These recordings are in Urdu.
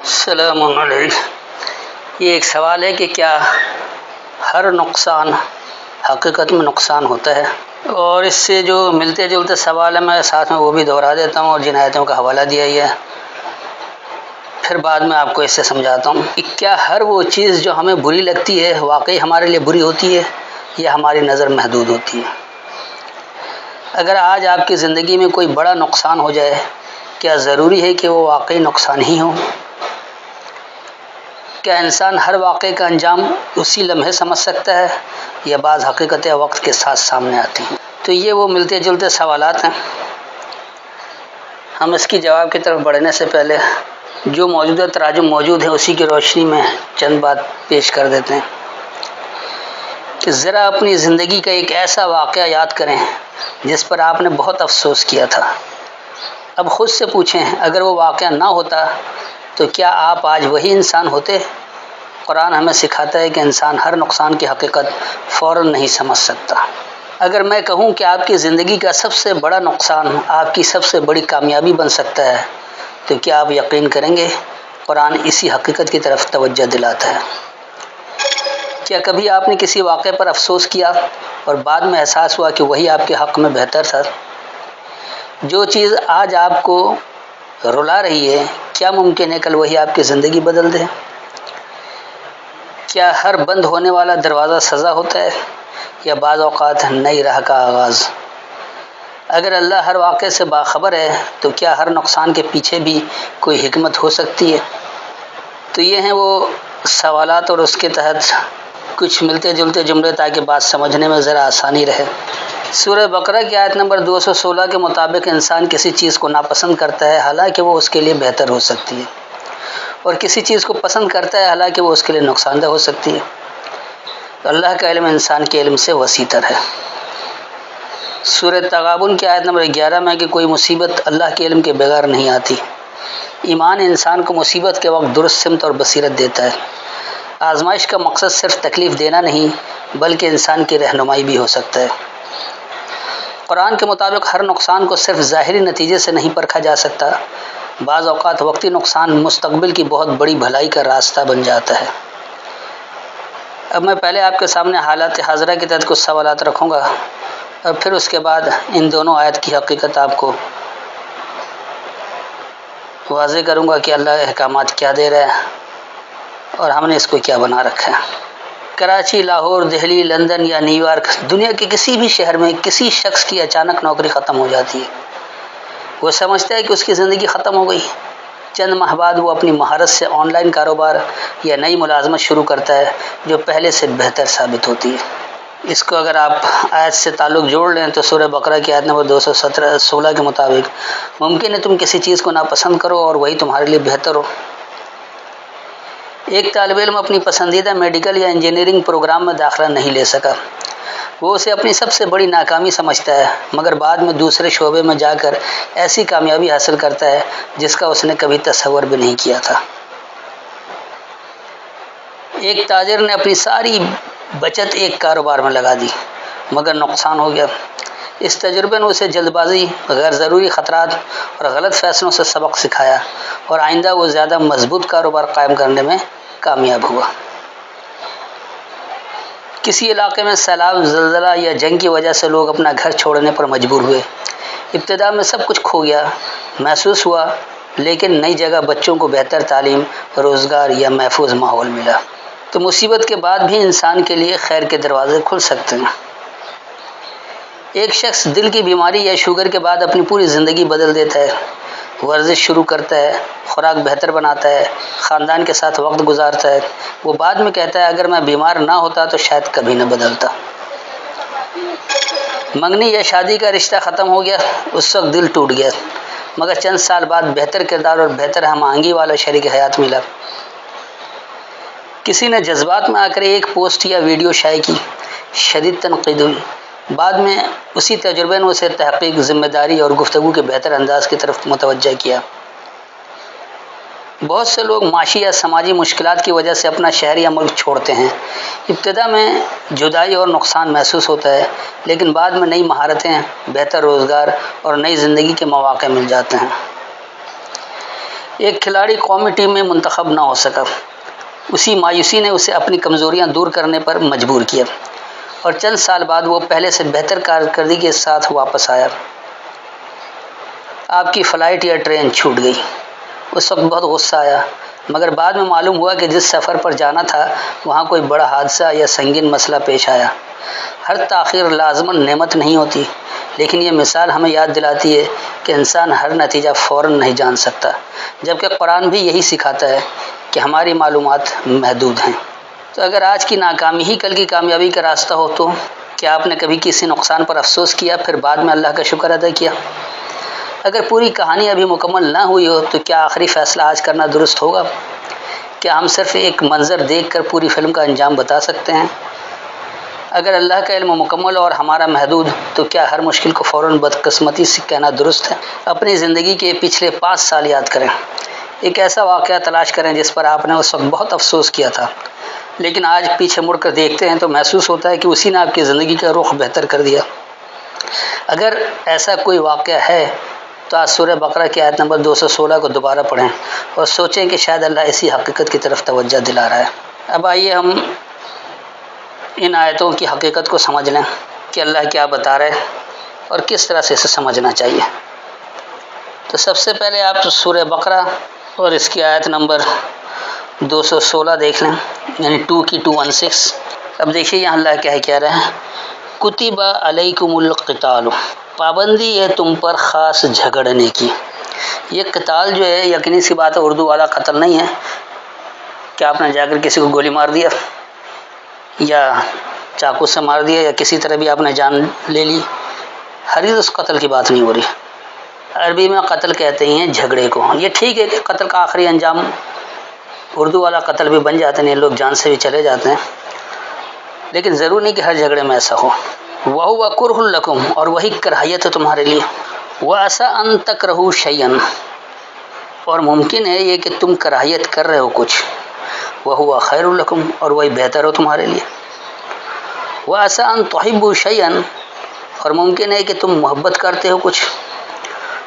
السلام علیکم۔ یہ ایک سوال ہے کہ کیا ہر نقصان حقیقت میں نقصان ہوتا ہے؟ اور اس سے جو ملتے جلتے سوال ہے میں ساتھ میں وہ بھی دہرا دیتا ہوں اور جن آیتوں کا حوالہ دیا ہی ہے، پھر بعد میں آپ کو اس سے سمجھاتا ہوں کہ کیا ہر وہ چیز جو ہمیں بری لگتی ہے واقعی ہمارے لیے بری ہوتی ہے یا ہماری نظر محدود ہوتی ہے؟ اگر آج آپ کی زندگی میں کوئی بڑا نقصان ہو جائے، کیا ضروری ہے کہ وہ واقعی نقصان ہی ہو؟ کیا انسان ہر واقعے کا انجام اسی لمحے سمجھ سکتا ہے یا بعض حقیقتیں وقت کے ساتھ سامنے آتی ہیں؟ تو یہ وہ ملتے جلتے سوالات ہیں۔ ہم اس کی جواب کی طرف بڑھنے سے پہلے جو موجودہ تراجم موجود ہے اسی کی روشنی میں چند بات پیش کر دیتے ہیں کہ ذرا اپنی زندگی کا ایک ایسا واقعہ یاد کریں جس پر آپ نے بہت افسوس کیا تھا۔ اب خود سے پوچھیں، اگر وہ واقعہ نہ ہوتا تو کیا آپ آج وہی انسان ہوتے؟ قرآن ہمیں سکھاتا ہے کہ انسان ہر نقصان کی حقیقت فوراً نہیں سمجھ سکتا۔ اگر میں کہوں کہ آپ کی زندگی کا سب سے بڑا نقصان آپ کی سب سے بڑی کامیابی بن سکتا ہے تو کیا آپ یقین کریں گے؟ قرآن اسی حقیقت کی طرف توجہ دلاتا ہے۔ کیا کبھی آپ نے کسی واقعے پر افسوس کیا اور بعد میں احساس ہوا کہ وہی آپ کے حق میں بہتر تھا؟ جو چیز آج آپ کو رلا رہی ہے، کیا ممکن ہے کل وہی آپ کی زندگی بدل دے؟ کیا ہر بند ہونے والا دروازہ سزا ہوتا ہے یا بعض اوقات نئی راہ کا آغاز؟ اگر اللہ ہر واقعے سے باخبر ہے تو کیا ہر نقصان کے پیچھے بھی کوئی حکمت ہو سکتی ہے؟ تو یہ ہیں وہ سوالات اور اس کے تحت کچھ ملتے جلتے جملے تاکہ بات سمجھنے میں ذرا آسانی رہے۔ سورہ بقرہ کی آیت نمبر 216 کے مطابق انسان کسی چیز کو ناپسند کرتا ہے حالانکہ وہ اس کے لیے بہتر ہو سکتی ہے، اور کسی چیز کو پسند کرتا ہے حالانکہ وہ اس کے لیے نقصان دہ ہو سکتی ہے۔ تو اللہ کا علم انسان کے علم سے وسیع تر ہے۔ سورہ تغابن کی آیت نمبر 11 میں کہ کوئی مصیبت اللہ کے علم کے بغیر نہیں آتی۔ ایمان انسان کو مصیبت کے وقت درست سمت اور بصیرت دیتا ہے۔ آزمائش کا مقصد صرف تکلیف دینا نہیں بلکہ انسان کی رہنمائی بھی ہو سکتا ہے۔ قرآن کے مطابق ہر نقصان کو صرف ظاہری نتیجے سے نہیں پرکھا جا سکتا، بعض اوقات وقتی نقصان مستقبل کی بہت بڑی بھلائی کا راستہ بن جاتا ہے۔ اب میں پہلے آپ کے سامنے حالات حاضرہ کے تحت کچھ سوالات رکھوں گا اور پھر اس کے بعد ان دونوں آیت کی حقیقت آپ کو واضح کروں گا کہ اللہ احکامات کیا دے رہا ہے اور ہم نے اس کو کیا بنا رکھا ہے۔ کراچی، لاہور، دہلی، لندن یا نیو یارک، دنیا کے کسی بھی شہر میں کسی شخص کی اچانک نوکری ختم ہو جاتی ہے۔ وہ سمجھتا ہے کہ اس کی زندگی ختم ہو گئی۔ چند ماہ بعد وہ اپنی مہارت سے آن لائن کاروبار یا نئی ملازمت شروع کرتا ہے جو پہلے سے بہتر ثابت ہوتی ہے۔ اس کو اگر آپ آیت سے تعلق جوڑ لیں تو سورہ بقرہ کی آیت نمبر 216 کے مطابق ممکن ہے تم کسی چیز کو ناپسند کرو اور وہی تمہارے لیے بہتر ہو۔ ایک طالب علم اپنی پسندیدہ میڈیکل یا انجینئرنگ پروگرام میں داخلہ نہیں لے سکا۔ وہ اسے اپنی سب سے بڑی ناکامی سمجھتا ہے، مگر بعد میں دوسرے شعبے میں جا کر ایسی کامیابی حاصل کرتا ہے جس کا اس نے کبھی تصور بھی نہیں کیا تھا۔ ایک تاجر نے اپنی ساری بچت ایک کاروبار میں لگا دی مگر نقصان ہو گیا۔ اس تجربے نے اسے جلد بازی، غیر ضروری خطرات اور غلط فیصلوں سے سبق سکھایا اور آئندہ وہ زیادہ مضبوط کاروبار قائم کرنے میں کامیاب ہوا۔ کسی علاقے میں سیلاب، زلزلہ یا جنگ کی وجہ سے لوگ اپنا گھر چھوڑنے پر مجبور ہوئے۔ ابتدا میں سب کچھ کھو گیا محسوس ہوا، لیکن نئی جگہ بچوں کو بہتر تعلیم، روزگار یا محفوظ ماحول ملا۔ تو مصیبت کے بعد بھی انسان کے لیے خیر کے دروازے کھل سکتے ہیں۔ ایک شخص دل کی بیماری یا شوگر کے بعد اپنی پوری زندگی بدل دیتا ہے۔ ورزش شروع کرتا ہے، خوراک بہتر بناتا ہے، خاندان کے ساتھ وقت گزارتا ہے۔ وہ بعد میں کہتا ہے اگر میں بیمار نہ ہوتا تو شاید کبھی نہ بدلتا۔ منگنی یا شادی کا رشتہ ختم ہو گیا، اس وقت دل ٹوٹ گیا، مگر چند سال بعد بہتر کردار اور بہتر ہم آہنگی والا شریک حیات ملا۔ کسی نے جذبات میں آ کر ایک پوسٹ یا ویڈیو شائع کی، شدید تنقید ہوئی۔ بعد میں اسی تجربے نے اسے تحقیق، ذمہ داری اور گفتگو کے بہتر انداز کی طرف متوجہ کیا۔ بہت سے لوگ معاشی یا سماجی مشکلات کی وجہ سے اپنا شہر یا ملک چھوڑتے ہیں۔ ابتدا میں جدائی اور نقصان محسوس ہوتا ہے، لیکن بعد میں نئی مہارتیں، بہتر روزگار اور نئی زندگی کے مواقع مل جاتے ہیں۔ ایک کھلاڑی قومی ٹیم میں منتخب نہ ہو سکا، اسی مایوسی نے اسے اپنی کمزوریاں دور کرنے پر مجبور کیا اور چند سال بعد وہ پہلے سے بہتر کارکردگی کے ساتھ واپس آیا۔ آپ کی فلائٹ یا ٹرین چھوٹ گئی، اس وقت بہت غصہ آیا، مگر بعد میں معلوم ہوا کہ جس سفر پر جانا تھا وہاں کوئی بڑا حادثہ یا سنگین مسئلہ پیش آیا۔ ہر تاخیر لازماً نعمت نہیں ہوتی، لیکن یہ مثال ہمیں یاد دلاتی ہے کہ انسان ہر نتیجہ فوراً نہیں جان سکتا، جبکہ قرآن بھی یہی سکھاتا ہے کہ ہماری معلومات محدود ہیں۔ تو اگر آج کی ناکامی ہی کل کی کامیابی کا راستہ ہو تو کیا آپ نے کبھی کسی نقصان پر افسوس کیا پھر بعد میں اللہ کا شکر ادا کیا؟ اگر پوری کہانی ابھی مکمل نہ ہوئی ہو تو کیا آخری فیصلہ آج کرنا درست ہوگا؟ کیا ہم صرف ایک منظر دیکھ کر پوری فلم کا انجام بتا سکتے ہیں؟ اگر اللہ کا علم مکمل اور ہمارا محدود تو کیا ہر مشکل کو فوراً بدقسمتی سے کہنا درست ہے؟ اپنی زندگی کے پچھلے 5 سال یاد کریں، ایک ایسا واقعہ تلاش کریں جس پر آپ نے اس وقت بہت افسوس کیا تھا، لیکن آج پیچھے مڑ کر دیکھتے ہیں تو محسوس ہوتا ہے کہ اسی نے آپ کی زندگی کا رخ بہتر کر دیا۔ اگر ایسا کوئی واقعہ ہے تو آج سورہ بقرہ کی آیت نمبر 216 کو دوبارہ پڑھیں اور سوچیں کہ شاید اللہ اسی حقیقت کی طرف توجہ دلا رہا ہے۔ اب آئیے ہم ان آیتوں کی حقیقت کو سمجھ لیں کہ اللہ کیا بتا رہے اور کس طرح سے اسے سمجھنا چاہیے۔ تو سب سے پہلے آپ سورہ بقرہ اور اس کی آیت نمبر 216 دیکھ لیں، یعنی 2 کی 216۔ اب دیکھیے یہاں اللہ کیا کہہ رہے ہیں، کتب علیکم القتال، پابندی ہے تم پر خاص جھگڑنے کی۔ یہ قتال جو ہے یقینی سی بات ہے اردو والا قتل نہیں ہے کہ آپ نے جا کر کسی کو گولی مار دیا یا چاقو سے مار دیا یا کسی طرح بھی آپ نے جان لے لی، ہرگز اس قتل کی بات نہیں ہو رہی۔ عربی میں قتل کہتے ہیں جھگڑے کو۔ یہ ٹھیک ہے کہ قتل کا آخری انجام اردو والا قتل بھی بن جاتے ہیں، لوگ جان سے بھی چلے جاتے ہیں، لیکن ضرور نہیں کہ ہر جھگڑے میں ایسا ہو۔ وَهُوَ كُرْهٌ لَكُمْ، اور وہی کراہیت ہے تمہارے لیے۔ وَعَسَىٰ أَن تَكْرَهُوا شَيْئًا، اور ممکن ہے یہ کہ تم کراہیت کر رہے ہو کچھ۔ وَهُوَ خَيْرٌ لَكُمْ، اور وہی بہتر ہو تمہارے لیے۔ وَعَسَىٰ أَن تُحِبُّوا شَيْئًا، اور ممکن ہے کہ تم محبت کرتے ہو کچھ۔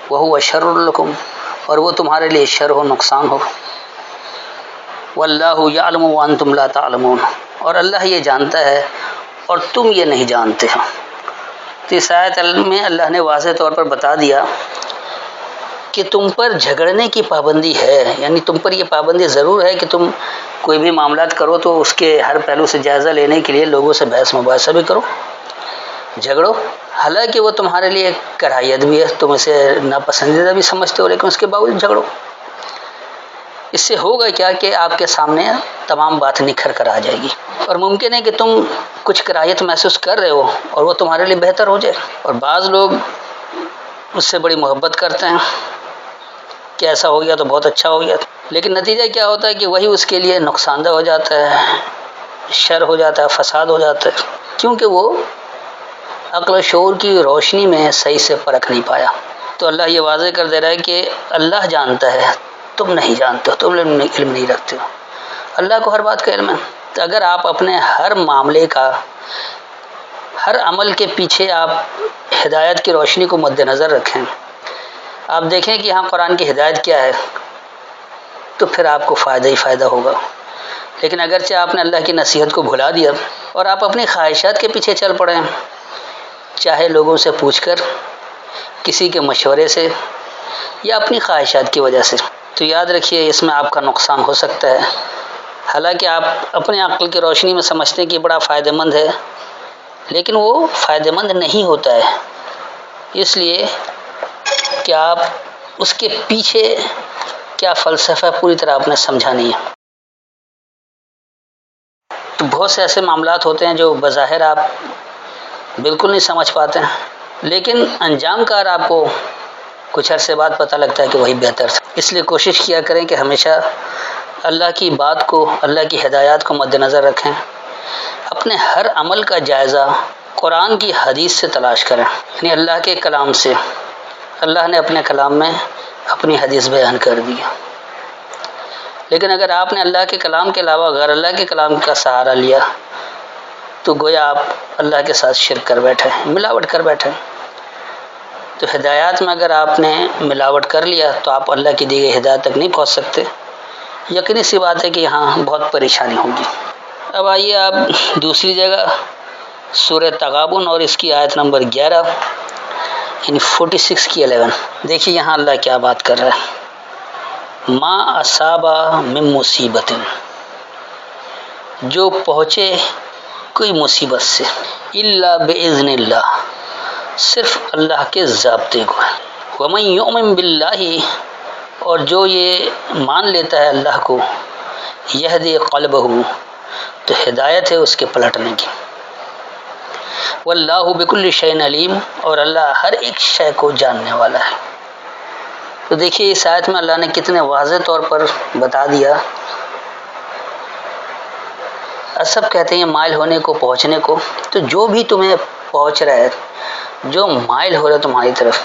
وَهُوَ شَرٌّ لَكُمْ، اور وہ تمہارے لیے شر ہو، نقصان ہو۔ وَاللَّهُ يَعْلَمُ وَأَنْتُمْ لَا تَعْلَمُونَ، اور اللہ یہ جانتا ہے اور تم یہ نہیں جانتے ہو۔ تو اس آیت میں اللہ نے واضح طور پر بتا دیا کہ تم پر جھگڑنے کی پابندی ہے، یعنی تم پر یہ پابندی ضرور ہے کہ تم کوئی بھی معاملات کرو تو اس کے ہر پہلو سے جائزہ لینے کے لیے لوگوں سے بحث مباحثہ بھی کرو، جھگڑو، حالانکہ وہ تمہارے لیے کراہیت بھی ہے، تم اسے ناپسندیدہ بھی سمجھتے ہو، لیکن اس کے باوجود جھگڑو۔ اس سے ہوگا کیا کہ آپ کے سامنے تمام بات نکھر کر آ جائے گی، اور ممکن ہے کہ تم کچھ کراہیت محسوس کر رہے ہو اور وہ تمہارے لیے بہتر ہو جائے، اور بعض لوگ اس سے بڑی محبت کرتے ہیں کہ ایسا ہو گیا تو بہت اچھا ہو گیا، لیکن نتیجہ کیا ہوتا ہے کہ وہی اس کے لیے نقصان دہ ہو جاتا ہے، شر ہو جاتا ہے، فساد ہو جاتا ہے، کیونکہ وہ عقل و شعور کی روشنی میں صحیح سے پرکھ نہیں پایا۔ تو اللہ یہ واضح کر دے رہا ہے کہ اللہ جانتا ہے، تم نہیں جانتے ہو، تم علم نہیں رکھتے ہو، اللہ کو ہر بات کا علم ہے۔ تو اگر آپ اپنے ہر معاملے کا، ہر عمل کے پیچھے آپ ہدایت کی روشنی کو مد نظر رکھیں، آپ دیکھیں کہ یہاں قرآن کی ہدایت کیا ہے، تو پھر آپ کو فائدہ ہی فائدہ ہوگا۔ لیکن اگرچہ آپ نے اللہ کی نصیحت کو بھلا دیا اور آپ اپنی خواہشات کے پیچھے چل پڑے، چاہے لوگوں سے پوچھ کر، کسی کے مشورے سے، یا اپنی خواہشات کی وجہ سے، تو یاد رکھیے اس میں آپ کا نقصان ہو سکتا ہے۔ حالانکہ آپ اپنے عقل کی روشنی میں سمجھتے ہیں کہ بڑا فائدہ مند ہے، لیکن وہ فائدہ مند نہیں ہوتا ہے، اس لیے کہ آپ اس کے پیچھے کیا فلسفہ پوری طرح آپ نے سمجھا نہیں ہے۔ تو بہت سے ایسے معاملات ہوتے ہیں جو بظاہر آپ بالکل نہیں سمجھ پاتے ہیں، لیکن انجام کار آپ کو کچھ عرصے بعد پتہ لگتا ہے کہ وہی بہتر تھا۔ اس لیے کوشش کیا کریں کہ ہمیشہ اللہ کی بات کو، اللہ کی ہدایات کو مد نظر رکھیں، اپنے ہر عمل کا جائزہ قرآن کی حدیث سے تلاش کریں، یعنی اللہ کے کلام سے۔ اللہ نے اپنے کلام میں اپنی حدیث بیان کر دی، لیکن اگر آپ نے اللہ کے کلام کے علاوہ غیر اللہ کے کلام کا سہارا لیا تو گویا آپ اللہ کے ساتھ شرک کر بیٹھے، ملاوٹ کر بیٹھے۔ تو ہدایات میں اگر آپ نے ملاوٹ کر لیا تو آپ اللہ کی دی گئی ہدایت تک نہیں پہنچ سکتے. یقینی سی بات ہے کہ یہاں بہت پریشانی ہوگی. اب آئیے آپ دوسری جگہ سورہ تغابن اور اس کی آیت نمبر 11 یعنی 46 کی 11 دیکھیے یہاں اللہ کیا بات کر رہا ہے. ما اصابہ من مصیبت، جو پہنچے کوئی مصیبت سے، الا باذن اللہ، صرف اللہ کے ضابطے کو. ومن یؤمن باللہ، اور جو یہ مان لیتا ہے اللہ کو، یہدی قلبہ، تو ہدایت ہے اس کے پلٹنے کی. واللہ بکل شیء علیم، اور اللہ ہر ایک شے کو جاننے والا ہے. تو دیکھیے اس آیت میں اللہ نے کتنے واضح طور پر بتا دیا. سب کہتے ہیں مائل ہونے کو، پہنچنے کو، تو جو بھی تمہیں پہنچ رہا ہے، جو مائل ہو رہا ہے تمہاری طرف،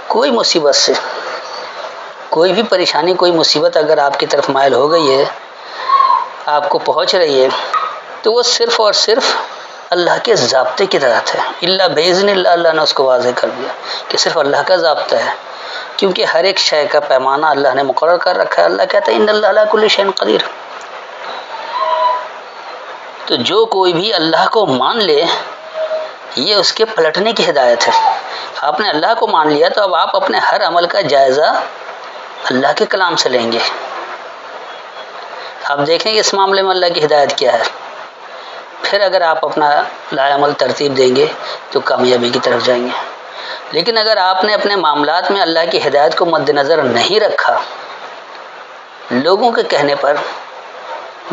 کوئی مصیبت سے، کوئی بھی پریشانی، کوئی مصیبت اگر آپ کی طرف مائل ہو گئی ہے، آپ کو پہنچ رہی ہے، تو وہ صرف اور صرف اللہ کے ضابطے کی تحت ہے. الا باذن اللہ، اللہ نے اس کو واضح کر دیا کہ صرف اللہ کا ضابطہ ہے، کیونکہ ہر ایک شے کا پیمانہ اللہ نے مقرر کر رکھا ہے. اللہ کہتا ہے ان اللہ علی کل شیء قدیر. تو جو کوئی بھی اللہ کو مان لے، یہ اس کے پلٹنے کی ہدایت ہے. آپ نے اللہ کو مان لیا تو اب آپ اپنے ہر عمل کا جائزہ اللہ کے کلام سے لیں گے. آپ دیکھیں کہ اس معاملے میں اللہ کی ہدایت کیا ہے. پھر اگر آپ اپنا لائے عمل ترتیب دیں گے تو کامیابی کی طرف جائیں گے. لیکن اگر آپ نے اپنے معاملات میں اللہ کی ہدایت کو مد نظر نہیں رکھا، لوگوں کے کہنے پر،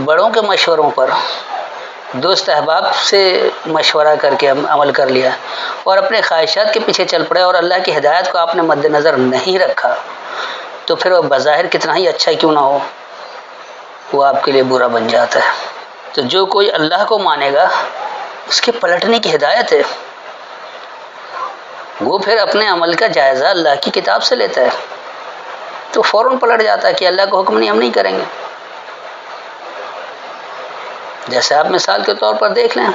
بڑوں کے مشوروں پر، دوست احباب سے مشورہ کر کے عمل کر لیا اور اپنے خواہشات کے پیچھے چل پڑے اور اللہ کی ہدایت کو آپ نے مد نظر نہیں رکھا، تو پھر وہ بظاہر کتنا ہی اچھا کیوں نہ ہو، وہ آپ کے لیے برا بن جاتا ہے. تو جو کوئی اللہ کو مانے گا، اس کے پلٹنے کی ہدایت ہے، وہ پھر اپنے عمل کا جائزہ اللہ کی کتاب سے لیتا ہے، تو فوراً پلٹ جاتا ہے کہ اللہ کا حکم نہیں، ہم نہیں کریں گے. جیسے آپ مثال کے طور پر دیکھ لیں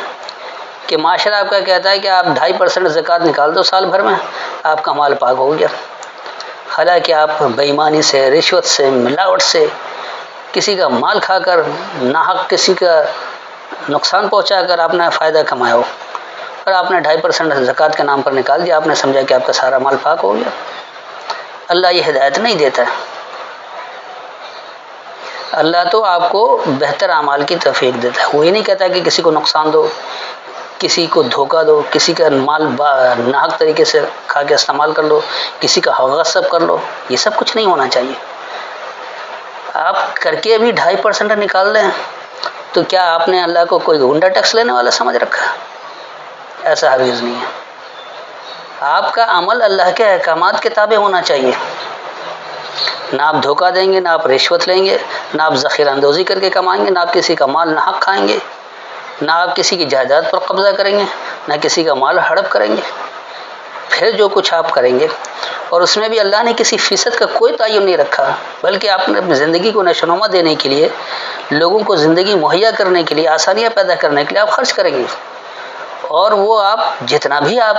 کہ معاشرہ آپ کا کہتا ہے کہ آپ 2.5% زکوٰۃ نکال دو سال بھر میں، آپ کا مال پاک ہو گیا. حالانکہ آپ بے ایمانی سے، رشوت سے، ملاوٹ سے، کسی کا مال کھا کر، ناحق کسی کا نقصان پہنچا کر آپ نے فائدہ کمایا ہو، اور آپ نے 2.5% زکوٰۃ کے نام پر نکال دیا. آپ نے سمجھا کہ آپ کا سارا مال پاک ہو گیا. اللہ یہ ہدایت نہیں دیتا ہے. اللہ تو آپ کو بہتر اعمال کی توفیق دیتا ہے. وہ یہ نہیں کہتا کہ کسی کو نقصان دو، کسی کو دھوکہ دو، کسی کا مال ناحق طریقے سے کھا کے استعمال کر لو، کسی کا حق غصب کر لو. یہ سب کچھ نہیں ہونا چاہیے. آپ کر کے ابھی 2.5% نکال دیں تو کیا آپ نے اللہ کو کوئی گنڈا ٹیکس لینے والا سمجھ رکھا؟ ایسا ہرگز نہیں ہے. آپ کا عمل اللہ کے احکامات کے تابع ہونا چاہیے. نہ آپ دھوکہ دیں گے، نہ آپ رشوت لیں گے، نہ آپ ذخیرہ اندوزی کر کے کمائیں گے، نہ آپ کسی کا مال ناحق کھائیں گے، نہ آپ کسی کی جائیداد پر قبضہ کریں گے، نہ کسی کا مال ہڑپ کریں گے. پھر جو کچھ آپ کریں گے، اور اس میں بھی اللہ نے کسی فیصد کا کوئی تعین نہیں رکھا، بلکہ آپ نے اپنی زندگی کو نشوونما دینے کے لیے، لوگوں کو زندگی مہیا کرنے کے لیے، آسانیاں پیدا کرنے کے لیے آپ خرچ کریں گے، اور وہ آپ جتنا بھی آپ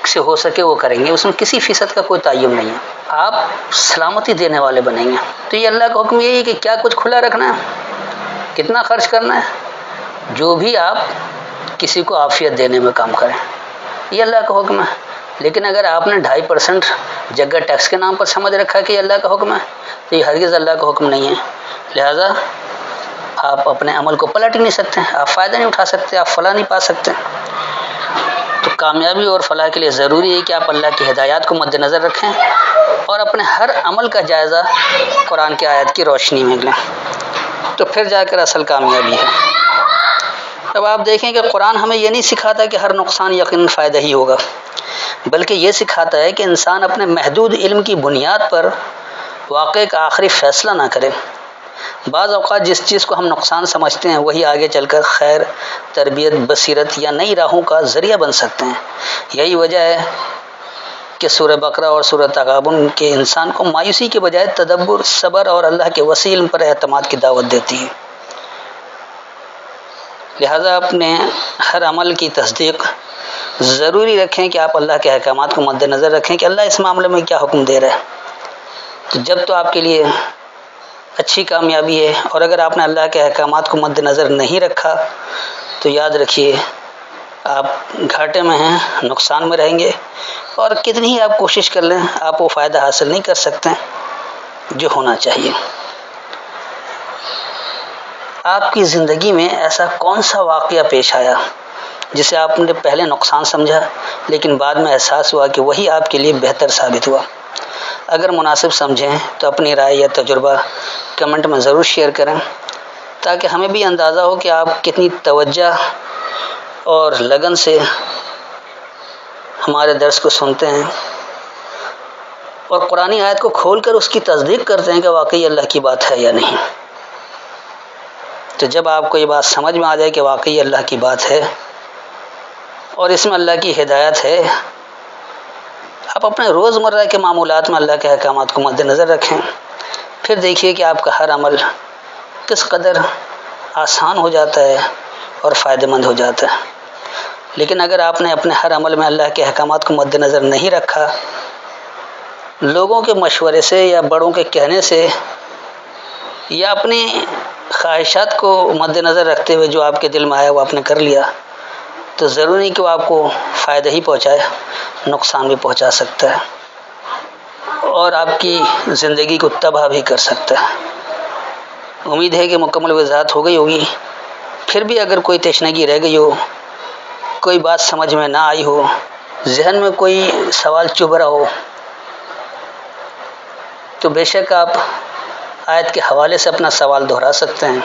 سے ہو سکے وہ کریں گے. اس میں کسی فیصد کا کوئی تعین نہیں ہے. آپ سلامتی دینے والے بنیں گے. تو یہ اللہ کا حکم یہی ہے کہ کیا کچھ کھلا رکھنا ہے، کتنا خرچ کرنا ہے، جو بھی آپ کسی کو عافیت دینے میں کام کریں، یہ اللہ کا حکم ہے. لیکن اگر آپ نے 2.5% جگہ ٹیکس کے نام پر سمجھ رکھا ہے کہ یہ اللہ کا حکم ہے، تو یہ ہرگز اللہ کا حکم نہیں ہے. لہذا آپ اپنے عمل کو پلٹ نہیں سکتے، آپ فائدہ نہیں اٹھا سکتے، آپ فلاح نہیں پا سکتے. تو کامیابی اور فلاح کے لیے ضروری ہے کہ آپ اللہ کی ہدایات کو مد نظر رکھیں اور اپنے ہر عمل کا جائزہ قرآن کی آیت کی روشنی میں لیں، تو پھر جا کر اصل کامیابی ہے. اب آپ دیکھیں کہ قرآن ہمیں یہ نہیں سکھاتا کہ ہر نقصان یقیناً فائدہ ہی ہوگا، بلکہ یہ سکھاتا ہے کہ انسان اپنے محدود علم کی بنیاد پر واقعے کا آخری فیصلہ نہ کرے. بعض اوقات جس چیز کو ہم نقصان سمجھتے ہیں وہی آگے چل کر خیر، تربیت، بصیرت یا نئی راہوں کا ذریعہ بن سکتے ہیں. یہی وجہ ہے کہ سورہ بقرہ اور سورہ تغابن کے انسان کو مایوسی کے بجائے تدبر، صبر اور اللہ کے وسیع علم پر اعتماد کی دعوت دیتی ہے. لہذا اپنے ہر عمل کی تصدیق ضروری رکھیں کہ آپ اللہ کے احکامات کو مد نظر رکھیں کہ اللہ اس معاملے میں کیا حکم دے رہا ہے. تو جب تو آپ کے لیے اچھی کامیابی ہے، اور اگر آپ نے اللہ کے احکامات کو مد نظر نہیں رکھا تو یاد رکھیے آپ گھاٹے میں ہیں، نقصان میں رہیں گے، اور کتنی ہی آپ کوشش کر لیں آپ وہ فائدہ حاصل نہیں کر سکتے جو ہونا چاہیے. آپ کی زندگی میں ایسا کون سا واقعہ پیش آیا جسے آپ نے پہلے نقصان سمجھا لیکن بعد میں احساس ہوا کہ وہی آپ کے لیے بہتر ثابت ہوا؟ اگر مناسب سمجھیں تو اپنی رائے یا تجربہ کمنٹ میں ضرور شیئر کریں تاکہ ہمیں بھی اندازہ ہو کہ آپ کتنی توجہ اور لگن سے ہمارے درس کو سنتے ہیں اور قرآن آیت کو کھول کر اس کی تصدیق کرتے ہیں کہ واقعی اللہ کی بات ہے یا نہیں. تو جب آپ کو یہ بات سمجھ میں آ جائے کہ واقعی اللہ کی بات ہے اور اس میں اللہ کی ہدایت ہے، آپ اپنے روزمرہ کے معمولات میں اللہ کے احکامات کو مد نظر رکھیں. پھر دیکھیے کہ آپ کا ہر عمل کس قدر آسان ہو جاتا ہے اور فائدہ مند ہو جاتا ہے. لیکن اگر آپ نے اپنے ہر عمل میں اللہ کے احکامات کو مد نظر نہیں رکھا، لوگوں کے مشورے سے یا بڑوں کے کہنے سے یا اپنی خواہشات کو مد نظر رکھتے ہوئے جو آپ کے دل میں آیا وہ آپ نے کر لیا، تو ضروری نہیں کہ وہ آپ کو فائدہ ہی پہنچائے، نقصان بھی پہنچا سکتا ہے اور آپ کی زندگی کو تباہ بھی کر سکتا ہے. امید ہے کہ مکمل وضاحت ہو گئی ہوگی. پھر بھی اگر کوئی تشنگی رہ گئی ہو، کوئی بات سمجھ میں نہ آئی ہو، ذہن میں کوئی سوال چبھ رہا ہو، تو بے شک آپ آیت کے حوالے سے اپنا سوال دہرا سکتے ہیں.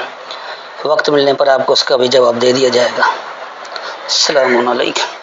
وقت ملنے پر آپ کو اس کا بھی جواب دے دیا جائے گا. السلام علیکم.